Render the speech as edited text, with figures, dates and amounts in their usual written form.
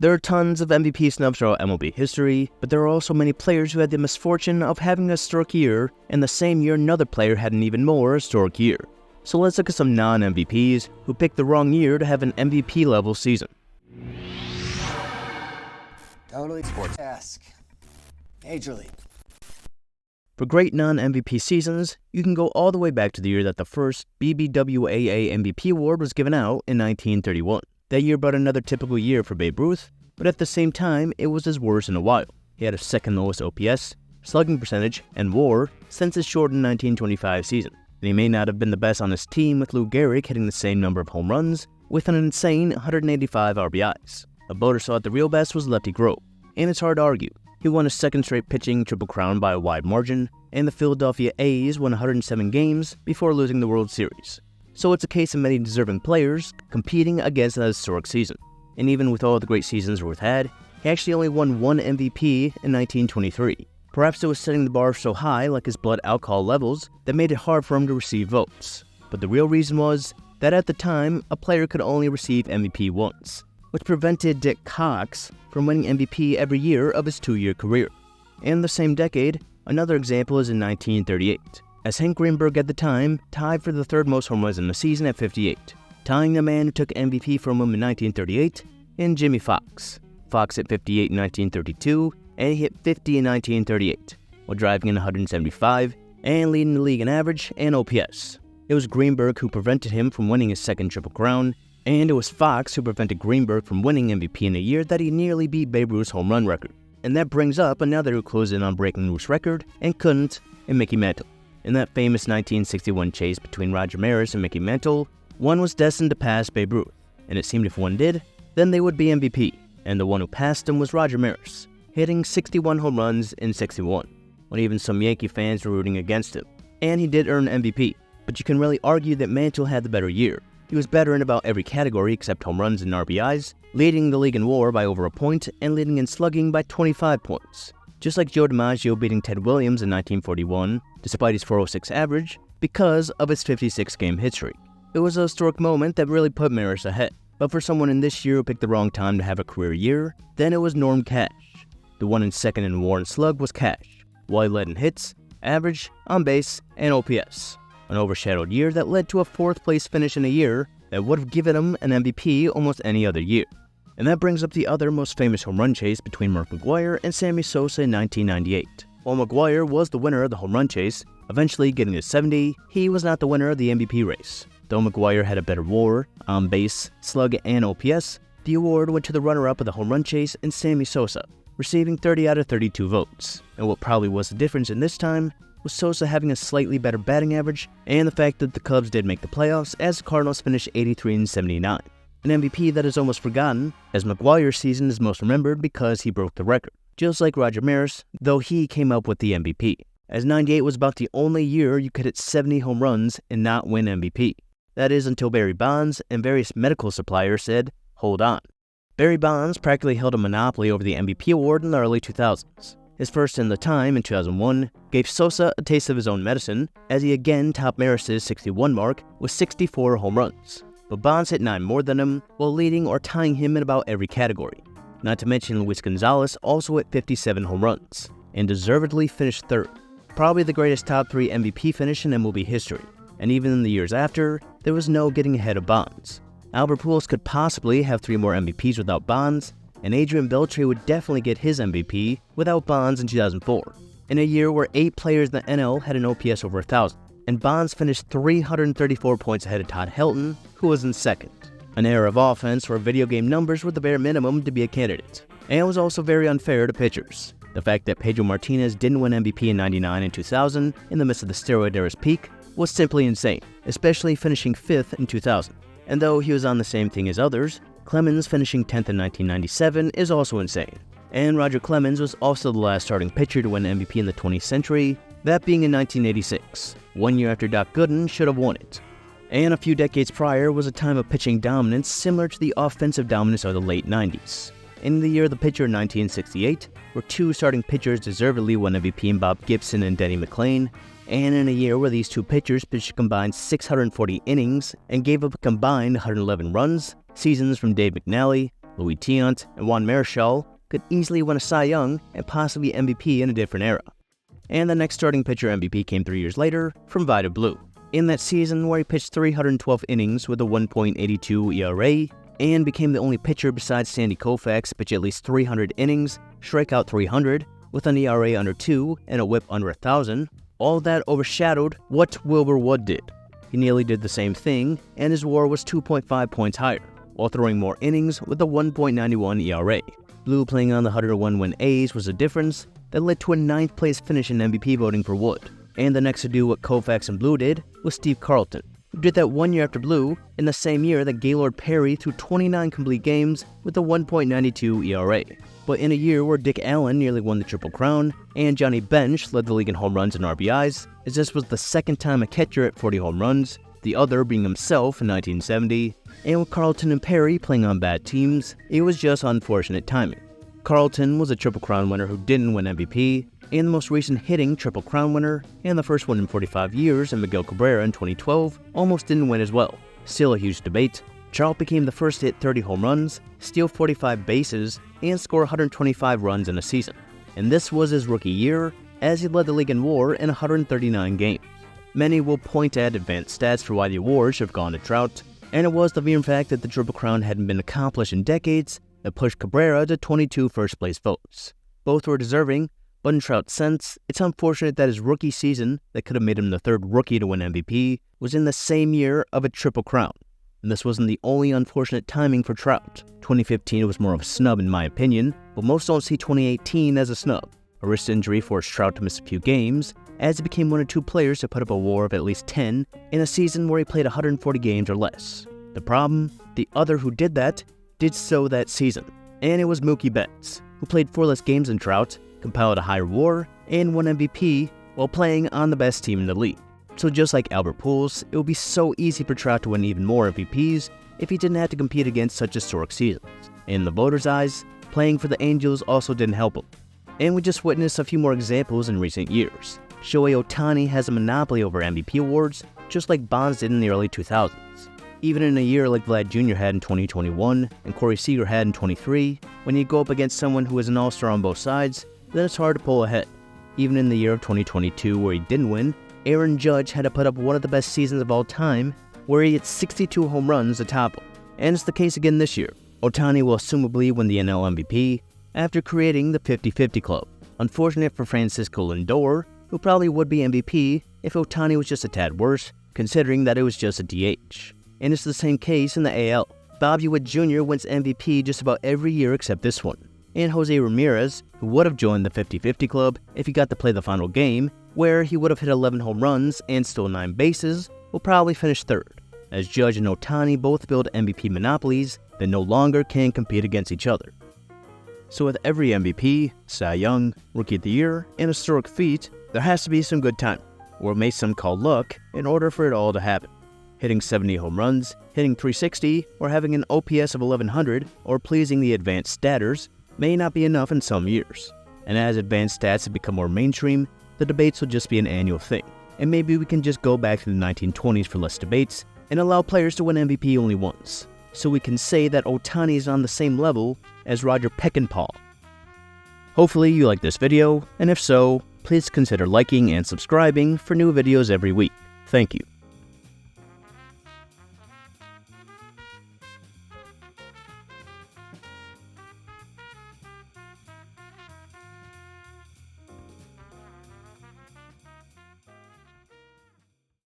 There are tons of MVP snubs throughout MLB history, but there are also many players who had the misfortune of having a historic year, and the same year another player had an even more historic year. So let's look at some non-MVPs who picked the wrong year to have an MVP-level season. Totally sports-esque. Major League. For great non-MVP seasons, you can go all the way back to the year that the first BBWAA MVP award was given out in 1931. That year brought another typical year for Babe Ruth, but at the same time, it was his worst in a while. He had a second lowest OPS, slugging percentage, and WAR since his shortened 1925 season. And he may not have been the best on his team, with Lou Gehrig hitting the same number of home runs with an insane 185 RBIs. A voters thought the real best was Lefty Grove, and it's hard to argue. He won a second straight pitching Triple Crown by a wide margin, and the Philadelphia A's won 107 games before losing the World Series. So it's a case of many deserving players competing against that historic season. And even with all the great seasons Ruth had, he actually only won one MVP in 1923. Perhaps it was setting the bar so high, like his blood alcohol levels, that made it hard for him to receive votes. But the real reason was that at the time, a player could only receive MVP once, which prevented Dick Cox from winning MVP every year of his 2-year career. In the same decade, another example is in 1938, as Hank Greenberg at the time tied for the third most home runs in the season at 58, tying the man who took MVP from him in 1938 in Jimmy Fox. Fox hit 58 in 1932, and he hit 50 in 1938, while driving in 175 and leading the league in average and OPS. It was Greenberg who prevented him from winning his second Triple Crown, and it was Fox who prevented Greenberg from winning MVP in a year that he nearly beat Babe Ruth's home run record. And that brings up another who closed in on breaking Ruth's record and couldn't, in Mickey Mantle. In that famous 1961 chase between Roger Maris and Mickey Mantle, one was destined to pass Babe Ruth, and it seemed if one did, then they would be MVP, and the one who passed him was Roger Maris, hitting 61 home runs in 61, when even some Yankee fans were rooting against him. And he did earn MVP, but you can really argue that Mantle had the better year. He was better in about every category except home runs and RBIs, leading the league in WAR by over a point and leading in slugging by 25 points. Just like Joe DiMaggio beating Ted Williams in 1941, despite his .406 average, because of his 56-game hit streak. It was a historic moment that really put Maris ahead. But for someone in this year who picked the wrong time to have a career year, then it was Norm Cash. The one in second in WAR and slug was Cash, while he led in hits, average, on base, and OPS. An overshadowed year that led to a 4th place finish in a year that would have given him an MVP almost any other year. And that brings up the other most famous home run chase between Mark McGwire and Sammy Sosa in 1998. While McGwire was the winner of the home run chase, eventually getting to 70, he was not the winner of the MVP race. Though McGwire had a better WAR, on base, slug, and OPS, the award went to the runner-up of the home run chase in Sammy Sosa, receiving 30 out of 32 votes. And what probably was the difference in this time was Sosa having a slightly better batting average and the fact that the Cubs did make the playoffs as the Cardinals finished 83 and 79. An MVP that is almost forgotten, as McGwire's season is most remembered because he broke the record, just like Roger Maris, though he came up with the MVP, as 98 was about the only year you could hit 70 home runs and not win MVP. That is until Barry Bonds and various medical suppliers said, hold on. Barry Bonds practically held a monopoly over the MVP award in the early 2000s. His first in the time in 2001 gave Sosa a taste of his own medicine, as he again topped Maris's 61 mark with 64 home runs. But Bonds hit 9 more than him, while leading or tying him in about every category. Not to mention Luis Gonzalez also hit 57 home runs, and deservedly finished 3rd. Probably the greatest top 3 MVP finish in MLB history, and even in the years after, there was no getting ahead of Bonds. Albert Pujols could possibly have 3 more MVPs without Bonds, and Adrian Beltre would definitely get his MVP without Bonds in 2004, in a year where 8 players in the NL had an OPS over 1,000, and Bonds finished 334 points ahead of Todd Helton, who was in second. An era of offense where video game numbers were the bare minimum to be a candidate, and it was also very unfair to pitchers. The fact that Pedro Martinez didn't win MVP in 99 and 2000 in the midst of the steroid era's peak was simply insane, especially finishing 5th in 2000. And though he was on the same thing as others, Clemens finishing 10th in 1997 is also insane. And Roger Clemens was also the last starting pitcher to win MVP in the 20th century, that being in 1986, 1 year after Doc Gooden should have won it. And a few decades prior was a time of pitching dominance similar to the offensive dominance of the late 90s. In the year of the pitcher in 1968, where 2 starting pitchers deservedly won MVP in Bob Gibson and Denny McLain, and in a year where these 2 pitchers pitched a combined 640 innings and gave up a combined 111 runs, seasons from Dave McNally, Louis Tiant, and Juan Marichal could easily win a Cy Young and possibly MVP in a different era. And the next starting pitcher MVP came 3 years later from Vida Blue. In that season where he pitched 312 innings with a 1.82 ERA and became the only pitcher besides Sandy Koufax to pitch at least 300 innings, strike out 300, with an ERA under 2 and a whip under 1,000, all that overshadowed what Wilbur Wood did. He nearly did the same thing, and his WAR was 2.5 points higher, while throwing more innings with a 1.91 ERA. Blue playing on the 101-win A's was a difference that led to a 9th place finish in MVP voting for Wood. And the next to do what Koufax and Blue did was Steve Carlton, who did that 1 year after Blue in the same year that Gaylord Perry threw 29 complete games with a 1.92 ERA. But in a year where Dick Allen nearly won the Triple Crown and Johnny Bench led the league in home runs and RBIs, as this was the second time a catcher hit 40 home runs, the other being himself in 1970, and with Carlton and Perry playing on bad teams, it was just unfortunate timing. Carlton was a Triple Crown winner who didn't win MVP, and the most recent hitting Triple Crown winner, and the first one in 45 years, and Miguel Cabrera in 2012, almost didn't win as well. Still a huge debate. Trout became the first to hit 30 home runs, steal 45 bases, and score 125 runs in a season. And this was his rookie year, as he led the league in WAR in 139 games. Many will point at advanced stats for why the award should have gone to Trout, and it was the mere fact that the Triple Crown hadn't been accomplished in decades that pushed Cabrera to 22 first-place votes. Both were deserving, but in Trout's sense, it's unfortunate that his rookie season, that could have made him the third rookie to win MVP, was in the same year of a Triple Crown. And this wasn't the only unfortunate timing for Trout. 2015 was more of a snub in my opinion, but most don't see 2018 as a snub. A wrist injury forced Trout to miss a few games, as he became one of 2 players to put up a WAR of at least 10 in a season where he played 140 games or less. The problem, the other who did that, did so that season, and it was Mookie Betts, who played 4 less games than Trout, compiled a higher WAR, and won MVP while playing on the best team in the league. So just like Albert Pujols, it would be so easy for Trout to win even more MVPs if he didn't have to compete against such historic seasons. In the voters' eyes, playing for the Angels also didn't help him. And we just witnessed a few more examples in recent years. Shohei Ohtani has a monopoly over MVP awards, just like Bonds did in the early 2000s. Even in a year like Vlad Jr. had in 2021 and Corey Seager had in 23, when you go up against someone who is an all-star on both sides, then it's hard to pull ahead. Even in the year of 2022 where he didn't win, Aaron Judge had to put up one of the best seasons of all time, where he hit 62 home runs to top him. And it's the case again this year. Ohtani will assumably win the NL MVP after creating the 50-50 club. Unfortunate for Francisco Lindor, who probably would be MVP if Ohtani was just a tad worse, considering that it was just a DH. And it's the same case in the AL. Bobby Witt Jr. wins MVP just about every year except this one. And Jose Ramirez, who would have joined the 50-50 club if he got to play the final game, where he would have hit 11 home runs and stole 9 bases, will probably finish third, as Judge and Ohtani both build MVP monopolies that no longer can compete against each other. So with every MVP, Cy Young, Rookie of the Year, and historic feat, there has to be some good timing, or may some call luck, in order for it all to happen. Hitting 70 home runs, hitting 360, or having an OPS of 1100, or pleasing the advanced statters, may not be enough in some years. And as advanced stats have become more mainstream, the debates will just be an annual thing. And maybe we can just go back to the 1920s for less debates, and allow players to win MVP only once, so we can say that Ohtani is on the same level as Roger Peckinpah. Hopefully you like this video, and if so, please consider liking and subscribing for new videos every week. Thank you.